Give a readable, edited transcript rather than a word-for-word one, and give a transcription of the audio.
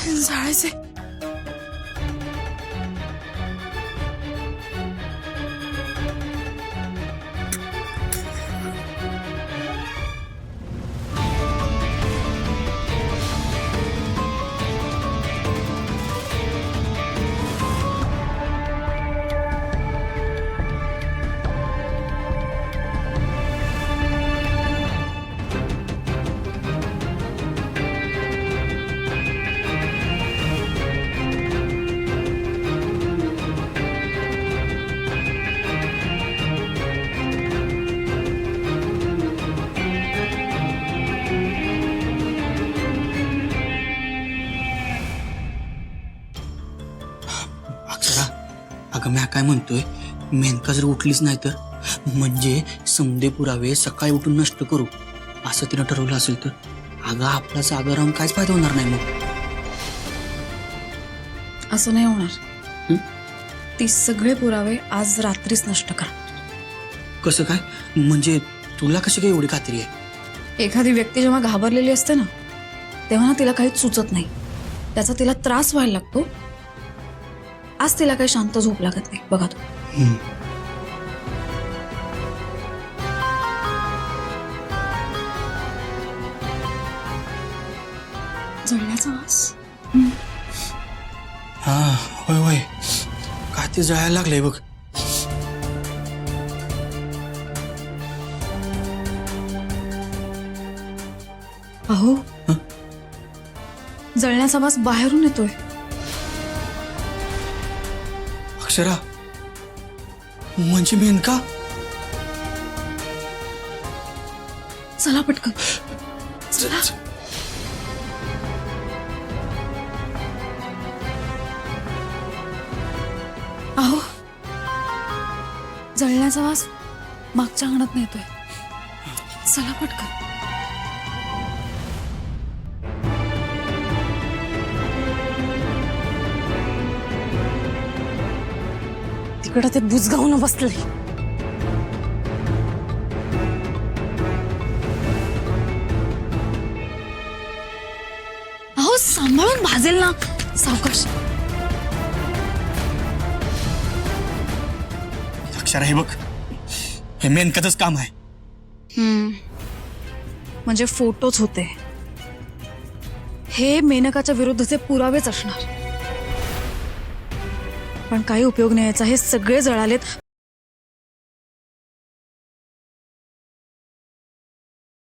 जाळायचे. अगं मी काय म्हणतोय, मेनका जर उठलीच नाही तर म्हणजे समदे पुरावे सकाळी उठून नष्ट करू असं तिनं ठरवलं असेल तर अगं आपला जागा राहून काहीच फायदा होणार नाही. मग असं नाही होणार. ती सगळे पुरावे आज रात्रीच नष्ट कर. कसं काय म्हणजे तुला कशी काय एवढी खात्री आहे? एखादी व्यक्ती जेव्हा घाबरलेली असते ना तेव्हा तिला काहीच सुचत नाही, त्याचा तिला त्रास व्हायला लागतो. आज तिला काही शांत झोप लागत नाही बघा तू. जळण्याचा वास. हा होय होय, काय ते जळायला लागलंय बघ. अहो जळण्याचा वास बाहेरून येतोय. अक्षरा म्हणजे मेनका. चला पटकन चला. अहो जळण्याचा वास मागच्या अंगणात येतोय. चला पटकन. तिकडं ते बुजगावून बसलंय. अहो सांभाळून भाजेल ना, सावकाश. अक्षरा हे बघ, हे मेनकाचंच काम आहे. म्हणजे फोटोच होते हे मेनकाच्या विरुद्धचे पुरावेच असणार. पण काही उपयोग नाही याचा. हे सगळे जळालेत